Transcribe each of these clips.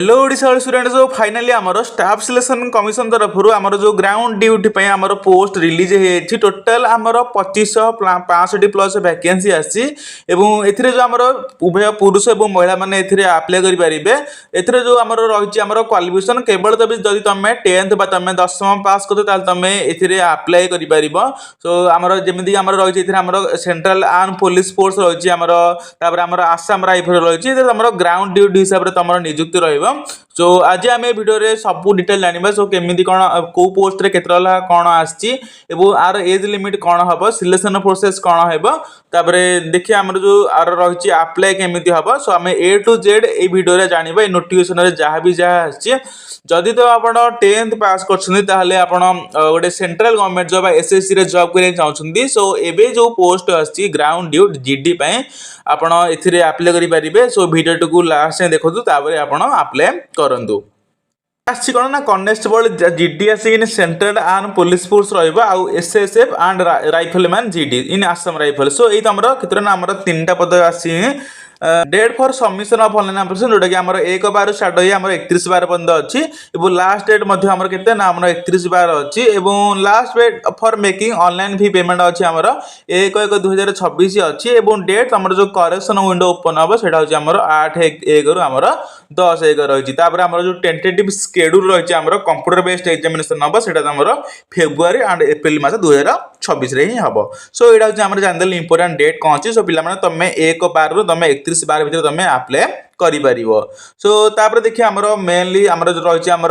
Hello Odisha student जो finally आमर staff selection commission तरफ आमर जो ग्राउंड ड्यूटी आमर पोस्ट रिलीज होती टोटाल आमर 2565 प्लस वैकेंसी आसी जो आमर उभय पुरुष और महिला मैंने आप्लाय करेंगे एथिरे जो आमर रही आमर क्वालिफिकेशन केवल जब तुम 10th बा तुम 10th पास कर तुम ए आप्लाय कर सो आमर जमीक आमर रही सेंट्रल आर्म पुलिस फोर्स रही आमर आसाम राइफल रही ग्राउंड ड्यूटी हिसाब से तुम नियुक्ति रही। सो आज आम भिडियो सब डिटेल जाना सो केमी कौन कौ पोस्ट कौन आसी आर एज लिमिट कौन हम सिलेक्शन प्रोसेस कौन हम देखिए आम जो आर रही आप्लाय केमी हम सो आम ए टू जेड ये भिडियो जाना नोटिफिकेशन जहाँ भी जहाँ आसी जदि तो आप 10th पास कर गोटे सेंट्रल गवर्नमेंट जॉब एसएससी रे जॉब करने चाहते सो एबे जो पोस्ट आसी ग्राउंड ड्यूटी जीडी आपण एथिरे अप्लाई करि परिबे। सो वीडियो को लास्ट में देखो तापर आपण अप्लाई करंतु आसी कौन ना कॉन्स्टेबल जीडी आसिक सेंट्रल आर्म पुलिस फोर्स रहा SSF and rifleman GD in Assam rifle. So ये तुम कितना ना आमर 3टा पद आसी date for submission of online application जोटा कि आमर 1/12 स्टार्ट होई आमर 31/12 पर्यंत अच्छी और लास्ट डेट आमर केते ना आमर 31/12 अच्छी और last date for making online fee payment अच्छी आमर 1/1/2026 अच्छी और डेट आमर जो करेक्शन विंडो ओपन हम सेटा होची आमर 8/1 रु आमर 10/1 रही तापर आमर जो टेंटेटिव शेड्यूल रही आमर कंप्यूटर बेस्ड एग्जामिनेशन हम सेटा आमर फेब्रुआरी एंड एप्रिल मास 2026 रे ही हम। सो एटा होची आमर जानदेल इंपोर्टेंट डेट कौन अछि सो पिला माने तमे 1/12 रु तमे 31/12 भितर तुम अप्लाई करि सो तापर देखिए आमर मेनली आमर जो रही आमर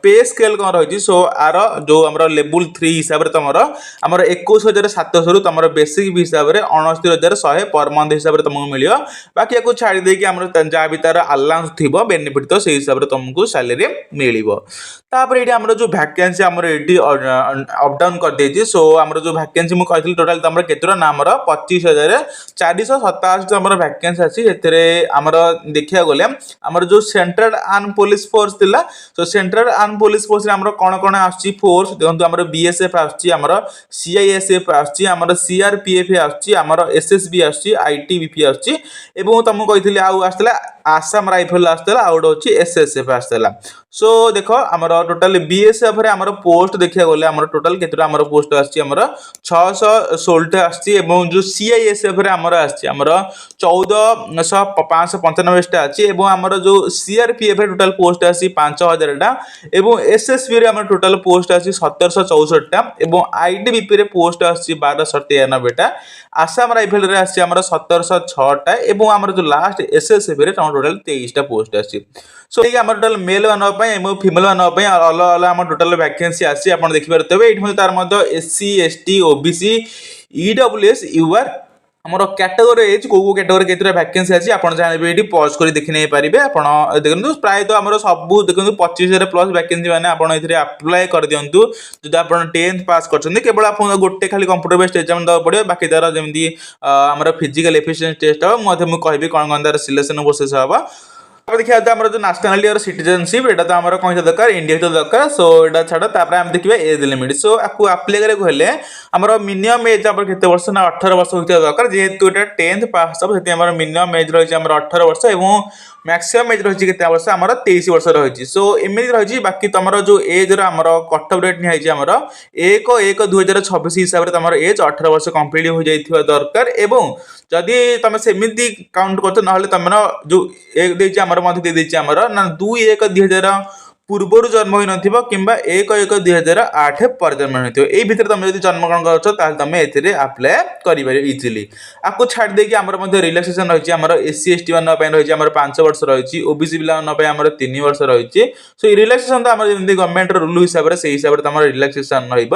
पे स्केल कौन रही सो आर जो आमर लेवल 3 हिसाब से तुम आमर 21,700 रु तुम बेसिक हिसाब से 69,100 पर मंथ हिसाब से तुमको मिल बाकी या छाड़ी देकी आमर जहाँ भी तार अलाउंस थी बेनिफिट तो से हिसाब से तुमको सैलरी मिल तापर ये आमर जो वैकेंसी आमर ये अपडाउन कर देती सो आमर जो वैकेंसी मुझे कहती टोटाल तुम केतरा ना आमर 25,487 तुम वैकेंसी अच्छी आमर देखिया गले आमर जो सेंट्रल आर्म पुलिस फोर्स थिला सो सेंट्रल आर्म पुलिस फोर्स रे आमर कोन कोन आछि फोर्स देखंतु आमर बीएसएफ आछि आमर सीआईएसएफ आछि आमर सीआरपीएफ आछि आमर एसएसबी आछि आईटीबीपी आछि एवं तुम कहिथिले आउ आस्तला आसाम राइफल आस्तला आउट होछि एसएसएफ आस्तला। सो देखो आमर टोटल बीएसएफ रे आमर पोस्ट देखिया गले आमर टोटल केतरा आमर पोस्ट आछि आमर 616 आछि एवं जो सीआईएसएफ रे आमर आछि आमर 14,595 टा अछि एवं आमर जो सीआरपीएफ रे टोटल पोस्ट आछि 5,000 टा एवं एसएसबी रे आमर टोटल पोस्ट आछि 1,764 टा एवं आईटीबीपी रे पोस्ट आछि 1,293 टा आसाम राइफल रे आछि आमर 1,706 टा एवं आमर जो लास्ट एसएसएफ रे टोटल 23 टा पोस्ट आछि। सो ये आमर टोटल मेल मानक एवं फीमेल मानक अलग अलग आम टोटल वैकेंसी आसी आप देखिए ये तार SC ST OBC EWS UR आमर कैटेगरी एज कौ कैटेगरी केतरा वैकेंसी आसी आप जानते ये पॉज कर देखी नहीं पारे आप देखो प्राय तो आम सब देखो 25,000 प्लस वैकेंसी मैंने आपरे अप्लाई कर दिंतु जो आप 10th पास कर केवल आप गोटे खाली कंप्यूटर बेस्ड एग्जाम देवा पड़े बाकी तार जमी आम फिजिकल एफिशिएंसी टेस्ट हम मुझे कहि कौन कौन तार सिलेक्शन प्रोसेस हम देखिए आम जो नेशनालिटी और सिटीजनशिप यहाँ तो आम कौन दरकार इंडिया तो दरकार सो यहाँ छाड़ तापर आम देखिए एज लिमिट सो आपको अप्लाई करें आम मिनिमम एज आप केते वर्ष ना 18 वर्ष होता दरकार जेहेतु ये 10th पास हम से मिनिमम एज रही 18 वर्ष और मैक्सिमम एज रही केते वर्ष आम 23 वर्ष रही। सो एमती रही बाकी तुम जो एज रमर कट ऑफ डेट निहाई आमर 1/1/2026 हिसाब से तुम एज 18 वर्ष कंप्लीट हो जाइथिबा दरकार एवं जदि तुम सेमती काउंट कर ना तुम जो एक आमर ना 2/1/2000 पूर्वर जन्म हो ना कि 1/1/2008 पर जन्म हो ये भितर तुम जब जन्मग्रहण कर तुम ए अप्लाई कर इजिली आपको छाड़ देकी रिलैक्सेशन रही आम एससी एसटी मान रही 5 वर्ष रही ओबीसी पिला 3 वर्ष रही सो रिलैक्सेशन तो आम जमी गवर्नमेंट रूल हिसाब से हिसाब से तुम रिलैक्सेशन रही।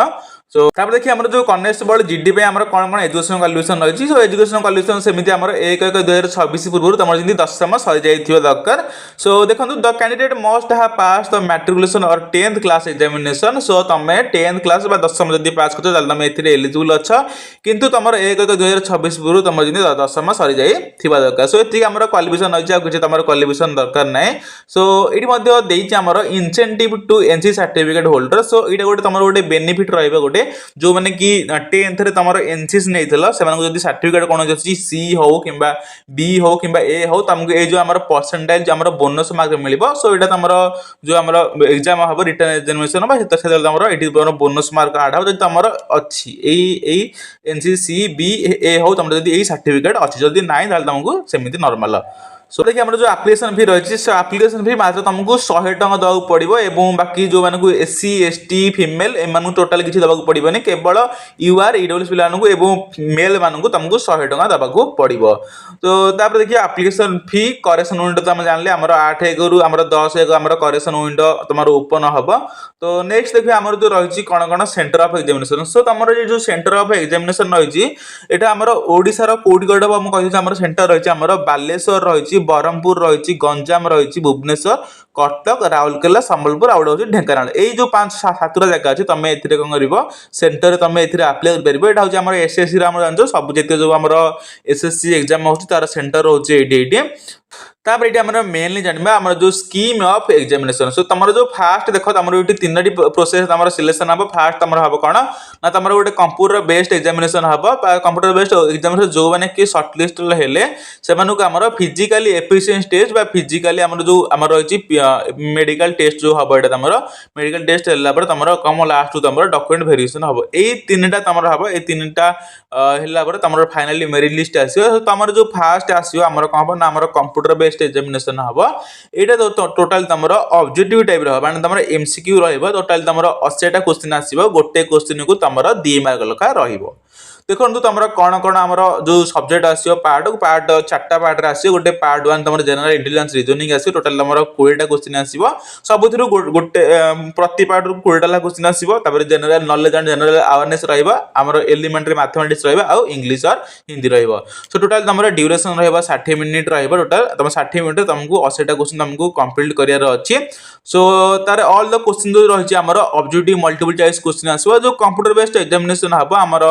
सो देखिए आम जो कॉन्स्टेबल जीडी पे आम कौन कौन एजुकेशन क्वालिफिकेशन रही सो एजुकेशन क्वालिफिकेशन सेमती आम 1/1/2026 पूर्व तुम जमी 10th सरी जाइए दरकार। सो देखो the candidate must have pass the matriculation और 10th क्लास एग्जामिनेशन सो तुम 10th क्लास 10th जब पास कर तुम ए एलिजिबल अच्छा किंतु तुम 1/1/2026 पूर्व तुम जमी 10th सरी जाइए दरकार। सो ये आम क्वालिफिकेशन रही किसी तुम क्वालिफिकेशन दरकार ना। सो ये आम incentive to NC certificate holder so ये गोटे तुम गोटे बेनिफिट रही गोटे जो मैंने कि 10th रे तुम एनसीसी नहीं से सर्टिफिकेट कौन अच्छी सी हो कि बी हो कि ए हो तुमको ये जो आम परसेंटाइल जो आम बोनस मार्क मिल सो यहाँ तुम जो आम एग्जाम हम रिटर्न एग्जामिनेशन ये बोनस मार्क आड हो तुम अच्छी एनसीसी बी ए हो तुम यदि सर्टिफिकेट अच्छी जदि ना तुमको सेमती नॉर्मल सो देखिए जो एप्लिकेशन फी रही है एप्लिकेशन फी मात्र तुमको 100 टଙ୍କା देवाक पड़ो और बाकी जो मानक एससी एसटी फीमेल एम टोटाल किसी देवाक पड़ोनी केवल यूआर ईडब्ल्यूएस पिलाମାନଙ୍କୁ मेल मानक तुमको 100 टଙ୍କା देवाक पड़ो तो तापर देखिए एप्लिकेशन फी करेक्शन विंडो तो आम जानले आमर 8 रु 10 आमर करेक्शन विंडो तुम ओपन हम तो नेक्स्ट देखिए आमर जो रही कौन कौन सेंटर ऑफ एग्जामिनेशन सो तुम जो सेंटर ऑफ एग्जामिनेशन रही है आमर ओडिशार कोड गड हम कही सेंटर रही है बालेश्वर रही बरहमपुर रही गंजाम रही भुवनेश्वर कटक राउरकेला संबलपुर आउट हूँ ढेंकानाल यही जो 5-7 जगह अच्छी तुम ए कौन कर सेंटर तुम एप्लाई कर यहाँ हूँ आम एसएससी जान सब जितने जो आम एसएससी एग्जाम हो तार सेंटर रोचे ये तापर ये मेनली जानवा आम जो स्कीम ऑफ एग्जामिनेशन सो तुम जो फास्ट देख तुम ये 3टी प्रोसेस तुम सिलेक्शन हम फास्ट तुम हम कौन ना तुम गोटे कंप्यूटर बेस्ड एग्जामिनेशन हम कंप्यूटर बेस्ड एग्जामिनेशन जो मैंने कि सर्टलिस्ट हेले से फिजिकली एफिशिएंसी टेस्ट फिजिकली जो आम रही मेडिकल टेस्ट जो हम ये तुम मेडिकल टेस्ट है तुम कम लास्ट तुम डॉक्यूमेंट वेरिएशन हम यही 3टा तुम हम ये 3टा है तुम फाइनाली मेरिट लिस्ट आसो तुम जो फास्ट आसो आम कौन हम ना कंप्यूटर बेस्ड एग्जामिनेशन हम यहाँ टोटाल तुम ऑब्जेक्टिव टाइप माने तुम एमसीक्यू टोटाल तुम 80टा क्वेश्चन आसो गोटे क्वेश्चन को तुम 2 मार्क लखा रही देखो तुम कौन कौन आम जो सब्जेक्ट आसो पार्ट 4टा पार्ट आसो गोटे पार्ट 1 तुम जनरल इंटेलिजेंस रीजनिंग आसो टोटाल तुम 20टा क्वेश्चन आसो सबुठ गोटे प्रति पार्ट 20टा क्वेश्चन आसो general knowledge and general awareness रहा एलिमेंटरी मैथमेटिक्स रहा इंग्लिश और हिंदी सो टोटाल तुम ड्यूरेशन रहा 60 मिनिट टोटाल तुम 60 मिनिट तुमको 80टा क्वेश्चन तुमको कंप्लीट करार अच्छी सो तार ऑल द क्वेश्चन जो रही है ऑब्जेक्टिव मल्टीपल चॉइस क्वेश्चन आसो जो कंप्यूटर बेस्ड एग्जामिनेशन हम आमर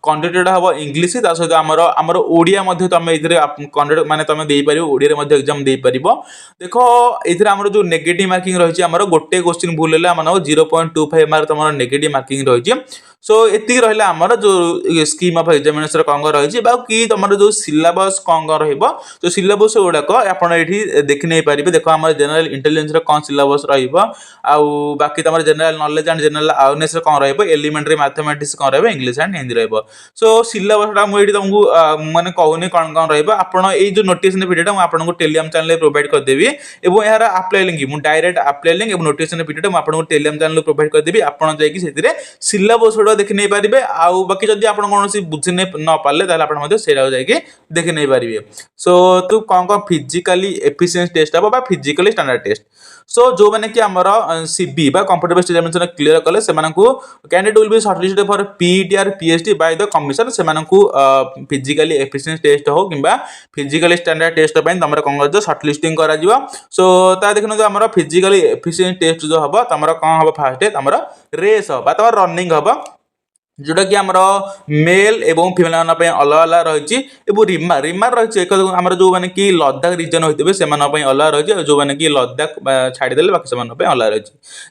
कंटेंट हम इंग्लिश सहित आमर ओडिया तुम ये कंटेंट माने तुम दे पार ओडिया एग्जाम दे पार देख ये आमर जो नेगेटिव मार्किंग रही है गोटे क्वेश्चन भूल है 0.25 मार्क तुम नेगेटिव मार्किंग रही सो ये रहा आमर जो स्कीम ऑफ एग्जामिनेशन कौन रही बाकी तुम जो सिलेबस कौन कौन रो सिलेबस गुड़ाक आप देखी नहीं पारे देख आम जनरल इंटेलिजेंस कौन सिलेबस बाकी तुम general knowledge and general awareness कौन एलिमेंटरी मैथमेटिक्स कौन रहा इंग्लिश एंड हिंदी रहा सो सिलेबसटा मुझे तुमको मैंने कहूनी कौन कौन रहा जो नोटिफिकेशन वीडियो आपको टेलीग्राम चैनल प्रोवाइड करदेवी और यार अप्लाई लिंक मुझे डायरेक्ट अप्लाई लिंक और नोटिफिकेशन वीडियो मुझे टेलीग्राम चैनल प्रोवाइड करदेवी आपड़ जाकि सिलेबस गुड़ा देखी नहीं पारे आउ बाकी जब आप कौन बुझी न पारे से देखी नहीं पारे सो तू कौन कौन फिजिकली एफिशिएंसी टेस्ट हम फिजिकली स्टैंडर्ड टेस्ट सो जो मैंने कि आमर CB computer based examination clear कले से candidate will be shortlisted for PET और पीएचडी बाय द कमिशन से फिजिकली एफिशिएंसी टेस्ट हो कि फिजिकली स्टैंडर्ड टेस्ट तुम कौन कर शॉर्टलिस्टिंग कर सो ता देखो आम फिजिकली एफिशिएंसी टेस्ट जो हम तुम कौन हम फास्ट तुम रेस हम तुम रनिंग हम जोटा कि आमर मेल एवं फिमेल अलग अलग रही रिमार रिमार रही आम जो मैंने कि लद्दाख रिजन होते से अलग रही जो मैंने कि लद्दाख छाड़देले बाकी से अलग रही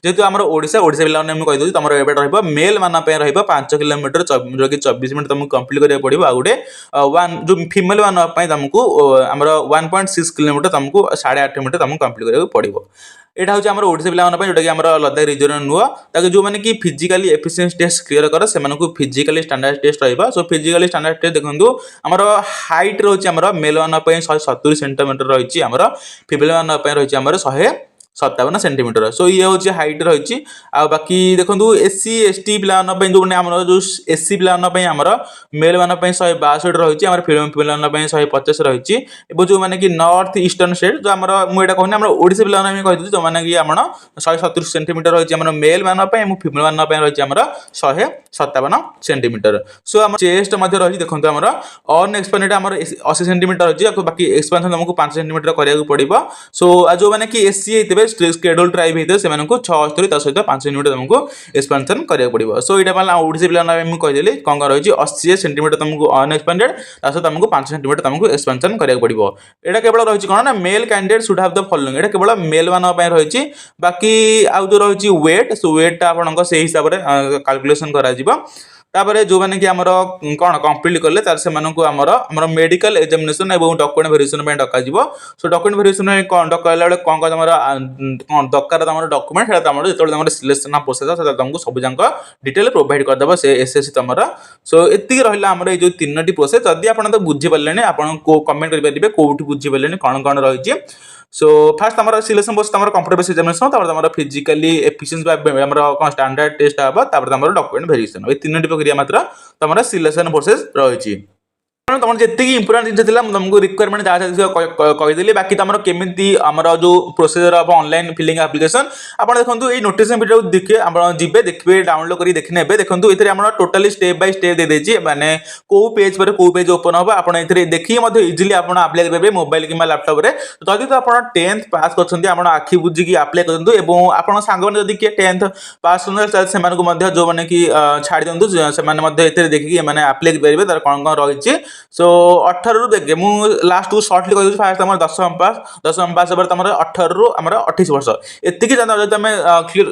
जेहतु आम ओडिशा पिला कहीदे तुम रहा मेल मान रहा 5 किलोमीटर जो कि 24 मिनट तुमको कंप्लीट करा पड़ो आ गोटे जो फिमेल मान तुमको आम 1.6 किलोमीटर तुमको 8.5 मिनट तुमको कंप्लीट करा पड़ो यहाँ हूँ आम ओडिशा पिला जोटा कि आम लद्दाख रिजन नुह ताकि जो मैंने कि फिजिकली एफिशिएंसी टेस्ट क्लियर कर से फिजिकली स्टैंडर्ड टेस्ट रहा सो फिजिकली स्टैंडर्ड टेस्ट देखो आमर हाइट रही है मेल मान 170 सेंटीमीटर रही है फिमेल मान रही है 157 सेंटीमीटर सो ये हूँ हाइट रही बाकी देखो एससी एसटी पिला जो आम जो एससी पिला आमर मेल मान 162 रही है फिमेल मान 150 रही जो मैंने कि नॉर्थ ईस्टर्न स्टेट जो आम मुझे कहूनी आम ओडिशा पिला कही जो मैंने कि आम 170 सेंटीमीटर रही है मेल मान फिमेल मान रही है 157 सेंटीमीटर सो आम चेस्ट रही देखो आम अनएक्सपेंडेड आम 80 सेंटीमीटर रही बाकी एक्सपेंशन तुमको 5 सेंटीमीटर कराया पड़ो सो जो मैंने कि एससी होते शेड्यूल ट्राइब होते से 76 सहित 5 यूनिट तुमको एक्सपेंशन करा पड़ो। सो यहाँ ओडिसी पिला मुझे कहीदेली कौन कौन रही 80 सेंटीमीटर तुमको अनएक्सपेंडेड सहित तुमको 5 सेंटीमीटर तुमको एक्सपेंशन करा पड़ो। यहाँ केवल रही कौन ना male candidate should have the following, यहाँ केवल मेल मान रही। बाकी आउ जो रही वेट, सो वेटा आप से हिसाब से कैलकुलेशन करा। तापर जो मैंने कि आमर कौन कंप्लीट कले से आमर मेडिकल एग्जामिनेशन और डॉक्यूमेंट वेरिफिकेशन डक। सो डॉक्यूमेंट वेरिफिकेशन कौन डकला कौन कौन कौन दरकार तुम डॉक्यूमेंट जो सिलेक्शन प्रोसेस तुमको सब जाक डिटेल प्रोवाइड करदेव से एसएससी तुम। सो ये रहा आमर ये 3टी प्रोसेस। जदि आप बुझीपारे आपको कमेंट करेंगे कौटी बुझीपारे कौन कौन रही। सो फास्ट आम सिलेक्शन प्रोसेस तुम कंप्यूटर बेस्ड एग्जामिनेशन तुम फिजिकली एफिशिएंसी कौन स्टैंडर्ड टेस्ट हम तुम डॉक्यूमेंट वेरिफिकेशन ये 3टी प्रक्रिया मात्र तुम सिलेक्शन प्रोसेस रही। तुम जी इंपोर्टाट जिन तुमको रिक्वायरमेंट जहाँ कहीदेली। बाकी तुम केमी आम जो प्रोसीजर हम ऑनलाइन फिलिंग एप्लिकेशन आप देखो ये नोटिफिकेशन वीडियो देखिए आप जी देखिए डाउनलोड कर देखने देखो ये टोटाली स्टेप बाय स्टेप दे मैंने कौ पेज पर कौ पेज ओपन हम आप देखिए इजिली आप अप्लाई करेंगे मोबाइल कि लैपटॉप रे। जदि तो आप 10th पास कर आखि बुझिकी अप्लाई करूँ और आप सांग मैंने जब किए 10th पास कर जो मैंने कि छाड़ दिंतु से देखिए मैंने अप्लाई करेंगे तार कौन कौन रही। सो 18 रु देखे मुझे लास्ट को सर्टली कही फास्ट तुम 10th पास 18 रु 28 वर्ष एति तुम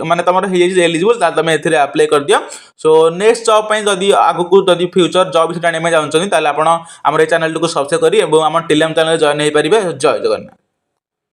मानते तुम एलिजिबल तुम ए अप्लाई कर दियो। सो नेक्स्ट जॉब जदि आगू जदि फ्यूचर जॉब विषय जानते चाहते हैं आप चैनल को सब्सक्राइब करें और टेलीग्राम चैनल जॉइन हो पारे। जय जगन्नाथ।